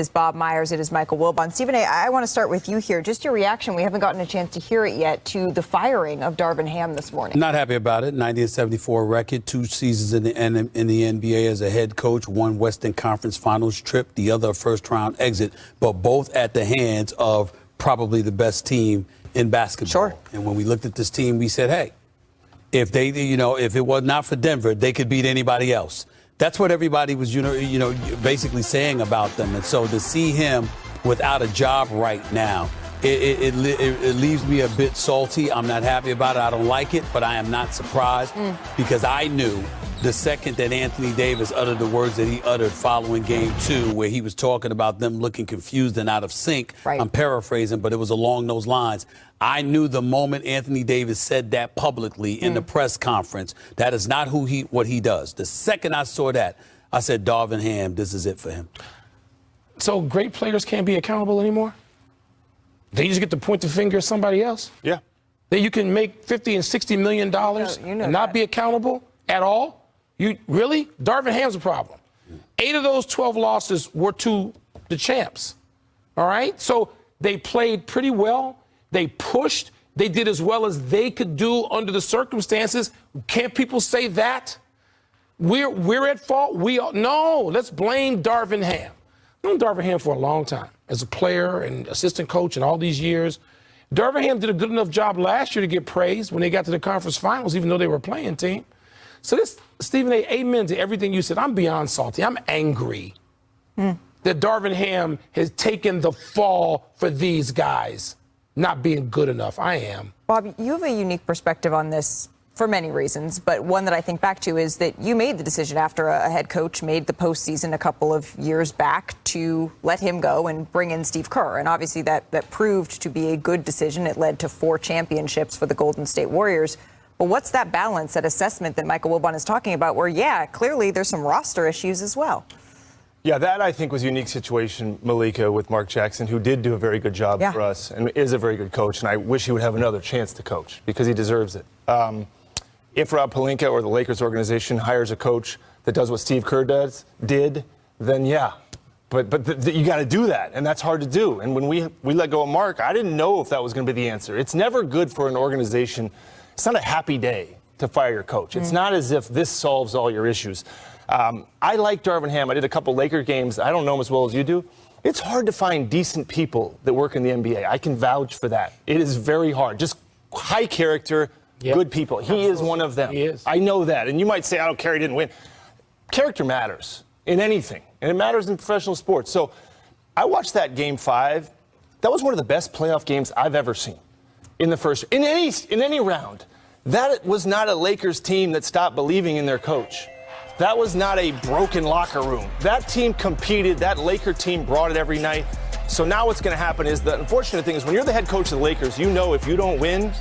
Is Bob Myers, it is Michael Wilbon. Stephen A., I want to start with you here. Just your reaction, we haven't gotten a chance to hear it yet, to the firing of Darvin Ham this morning. Not happy about it. 90-74 record, 2 seasons in the NBA as a head coach, 1 Western Conference Finals trip, the other first-round exit, but both at the hands of probably the best team in basketball. Sure. And when we looked at this team, we said, hey, if they, if it was not for Denver, they could beat anybody else. That's what everybody was, basically saying about them. And so to see him without a job right now, it leaves me a bit salty. I'm not happy about it. I don't like it, but I am not surprised because I knew the second that Anthony Davis uttered the words that he uttered following Game 2, where he was talking about them looking confused and out of sync. Right. I'm paraphrasing, but it was along those lines. I knew the moment Anthony Davis said that publicly in the press conference, that is not what he does. The second I saw that, I said, Darvin Ham, this is it for him. So great players can't be accountable anymore? They just get to point the finger at somebody else? Yeah. That you can make $50 and $60 million and not be accountable at all? Really? Darvin Ham's a problem. 8 of those 12 losses were to the champs. All right? So they played pretty well. They pushed. They did as well as they could do under the circumstances. Can't people say that? We're at fault? No, let's blame Darvin Ham. I've known Darvin Ham for a long time as a player and assistant coach and all these years. Darvin Ham did a good enough job last year to get praised when they got to the conference finals, even though they were a playing team. So this, Stephen A., amen to everything you said. I'm beyond salty. I'm angry that Darvin Ham has taken the fall for these guys not being good enough. I am. Bob, you have a unique perspective on this for many reasons, but one that I think back to is that you made the decision after a head coach made the postseason a couple of years back to let him go and bring in Steve Kerr. And obviously that proved to be a good decision. It led to 4 championships for the Golden State Warriors. But what's that balance, that assessment that Michael Wilbon is talking about where, yeah, clearly there's some roster issues as well? Yeah, that I think was a unique situation, Malika, with Mark Jackson, who did do a very good job for us and is a very good coach. And I wish he would have another chance to coach because he deserves it. If Rob Pelinka or the Lakers organization hires a coach that does what Steve Kerr did, then yeah. But you got to do that, and that's hard to do. And when we let go of Mark, I didn't know if that was going to be the answer. It's never good for an organization. It's not a happy day to fire your coach. It's not as if this solves all your issues. I like Darvin Ham. I did a couple Laker games. I don't know him as well as you do. It's hard to find decent people that work in the NBA. I can vouch for that. It is very hard. Just high character, good people. He is one of them. He is. I know that. And you might say, I don't care, he didn't win. Character matters in anything, and it matters in professional sports. So I watched that Game 5. That was one of the best playoff games I've ever seen in any round. That was not a Lakers team that stopped believing in their coach. That was not a broken locker room. That team competed. That Laker team brought it every night. So now what's going to happen is the unfortunate thing is when you're the head coach of the Lakers, you know if you don't win,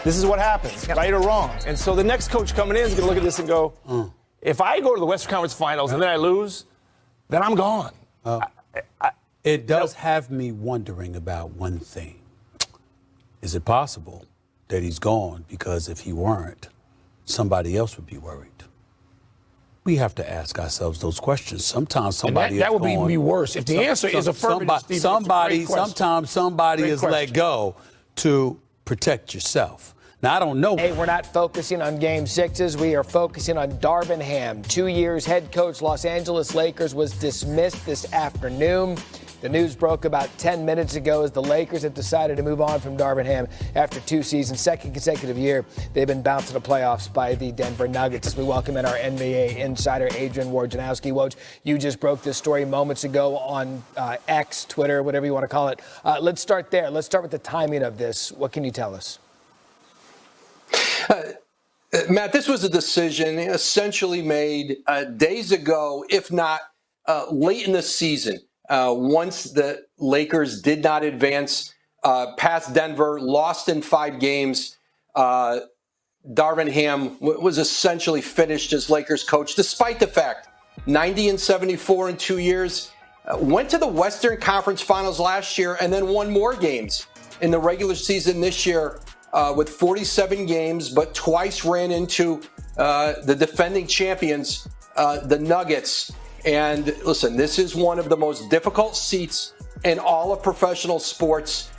this is what happens, right or wrong. And so the next coach coming in is going to look at this and go, if I go to the Western Conference Finals and then I lose, then I'm gone. It does have me wondering about one thing. Is it possible that he's gone because if he weren't, somebody else would be worried? We have to ask ourselves those questions. Sometimes somebody that would be worse. If the answer is affirmative, sometimes somebody is let go to protect yourself. Now, I don't know. Hey, we're not focusing on Game 6s. We are focusing on Darvin Ham. 2 years head coach Los Angeles Lakers was dismissed this afternoon. The news broke about 10 minutes ago as the Lakers have decided to move on from Darvin Ham after 2 seasons, second consecutive year. They've been bounced to the playoffs by the Denver Nuggets. As we welcome in our NBA insider, Adrian Wojnarowski. Woj, you just broke this story moments ago on X, Twitter, whatever you want to call it. Let's start there. Let's start with the timing of this. What can you tell us? Matt, this was a decision essentially made days ago, if not late in the season. Once the Lakers did not advance past Denver, lost in 5 games, Darvin Ham was essentially finished as Lakers coach, despite the fact 90-74 in 2 years, went to the Western Conference Finals last year and then won more games in the regular season this year with 47 games, but twice ran into the defending champions, the Nuggets. And listen, this is one of the most difficult seats in all of professional sports.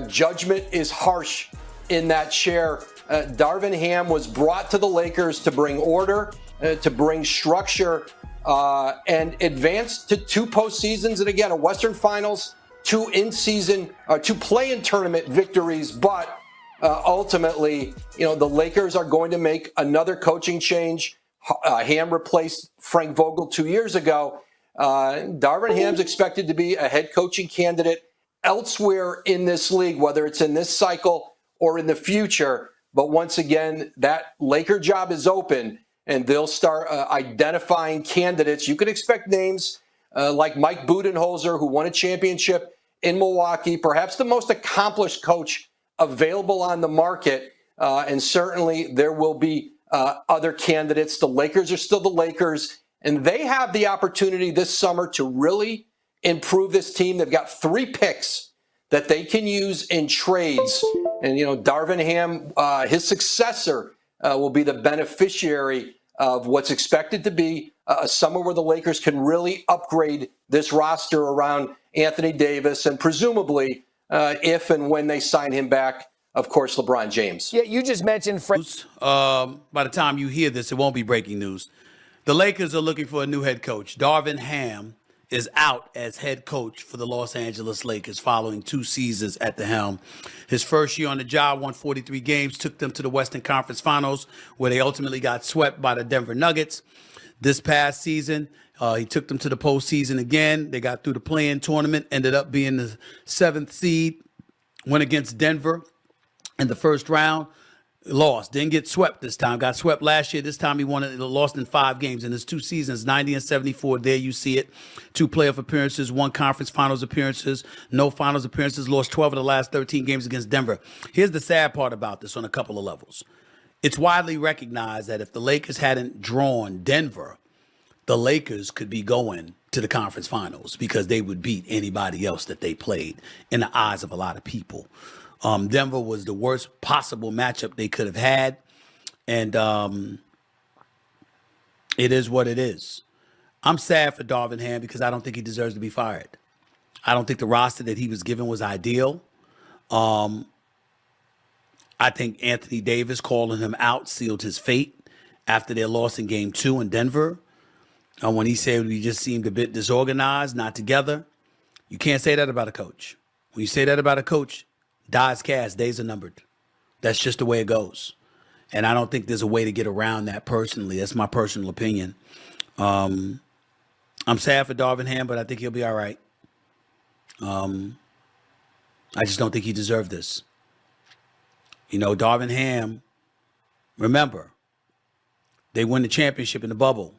Judgment is harsh in that chair. Darvin Ham was brought to the Lakers to bring order, to bring structure, and advance to 2 postseasons, and again, a Western Finals, 2 in-season, 2 play-in tournament victories. But ultimately, the Lakers are going to make another coaching change. Ham replaced Frank Vogel 2 years ago. Darvin Ham's expected to be a head coaching candidate elsewhere in this league, whether it's in this cycle or in the future. But once again, that Laker job is open, and they'll start identifying candidates. You can expect names like Mike Budenholzer, who won a championship in Milwaukee, perhaps the most accomplished coach available on the market. And certainly there will be other candidates. The Lakers are still the Lakers, and they have the opportunity this summer to really improve this team. They've got 3 picks that they can use in trades. And, Darvin Ham, his successor, will be the beneficiary of what's expected to be a summer where the Lakers can really upgrade this roster around Anthony Davis and presumably, if and when they sign him back, of course, LeBron James. Yeah, you just mentioned by the time you hear this, it won't be breaking news. The Lakers are looking for a new head coach. Darvin Ham is out as head coach for the Los Angeles Lakers following 2 seasons at the helm. His first year on the job, won 43 games, took them to the Western Conference Finals, where they ultimately got swept by the Denver Nuggets. This past season, he took them to the postseason again. They got through the play-in tournament, ended up being the 7th seed, went against Denver in the first round. Lost, didn't get swept this time. Got swept last year. This time he lost in 5 games in his 2 seasons, 90 and 74. There you see it. 2 playoff appearances, 1 conference finals appearances, no finals appearances, lost 12 of the last 13 games against Denver. Here's the sad part about this on a couple of levels. It's widely recognized that if the Lakers hadn't drawn Denver, the Lakers could be going to the conference finals because they would beat anybody else that they played in the eyes of a lot of people. Denver was the worst possible matchup they could have had. And it is what it is. I'm sad for Darvin Ham because I don't think he deserves to be fired. I don't think the roster that he was given was ideal. I think Anthony Davis calling him out sealed his fate after their loss in Game 2 in Denver. When he said we just seemed a bit disorganized, not together. You can't say that about a coach. When you say that about a coach, Dies cast, days are numbered. That's just the way it goes. And I don't think there's a way to get around that personally. That's my personal opinion. I'm sad for Darvin Ham, but I think he'll be all right. I just don't think he deserved this. Darvin Ham, remember, they win the championship in the bubble.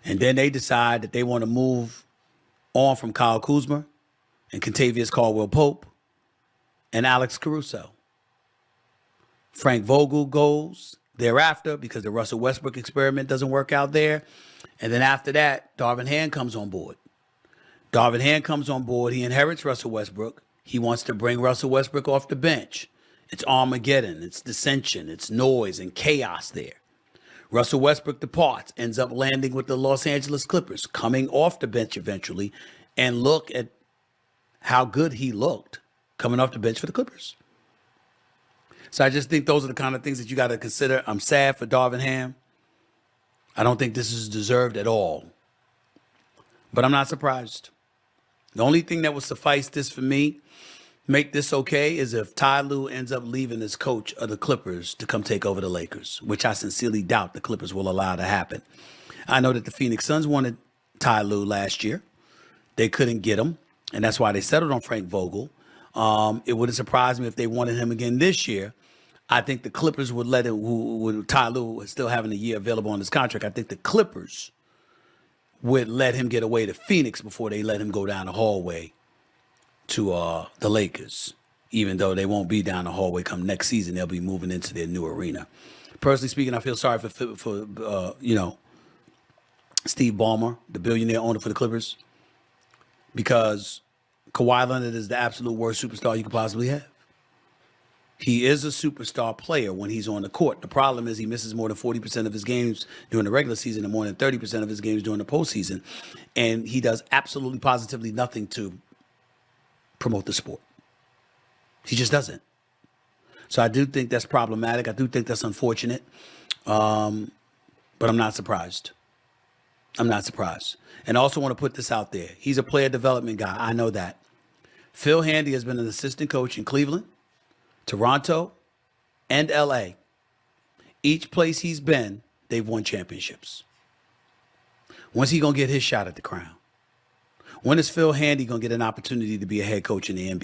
And then they decide that they want to move on from Kyle Kuzma and Kentavious Caldwell-Pope, and Alex Caruso. Frank Vogel goes thereafter because the Russell Westbrook experiment doesn't work out there. And then after that, Darvin Ham comes on board. Darvin Ham comes on board. He inherits Russell Westbrook. He wants to bring Russell Westbrook off the bench. It's Armageddon. It's dissension. It's noise and chaos there. Russell Westbrook departs, ends up landing with the Los Angeles Clippers, coming off the bench eventually, and look at how good he looked coming off the bench for the Clippers. So I just think those are the kind of things that you got to consider. I'm sad for Darvin Ham. I don't think this is deserved at all. But I'm not surprised. The only thing that would suffice this for me, make this okay, is if Ty Lue ends up leaving as coach of the Clippers to come take over the Lakers, which I sincerely doubt the Clippers will allow to happen. I know that the Phoenix Suns wanted Ty Lue last year. They couldn't get him. And that's why they settled on Frank Vogel. It wouldn't surprise me if they wanted him again this year. I think the Clippers would let it, with Ty Lue still having a year available on his contract, I think the Clippers would let him get away to Phoenix before they let him go down the hallway to the Lakers. Even though they won't be down the hallway come next season, they'll be moving into their new arena. Personally speaking, I feel sorry for Steve Ballmer, the billionaire owner for the Clippers, because Kawhi Leonard is the absolute worst superstar you could possibly have. He is a superstar player when he's on the court. The problem is he misses more than 40% of his games during the regular season and more than 30% of his games during the postseason. And he does absolutely positively nothing to promote the sport. He just doesn't. So I do think that's problematic. I do think that's unfortunate. But I'm not surprised. I'm not surprised. And I also want to put this out there. He's a player development guy. I know that. Phil Handy has been an assistant coach in Cleveland, Toronto, and LA. Each place he's been, they've won championships. When's he going to get his shot at the crown? When is Phil Handy going to get an opportunity to be a head coach in the NBA?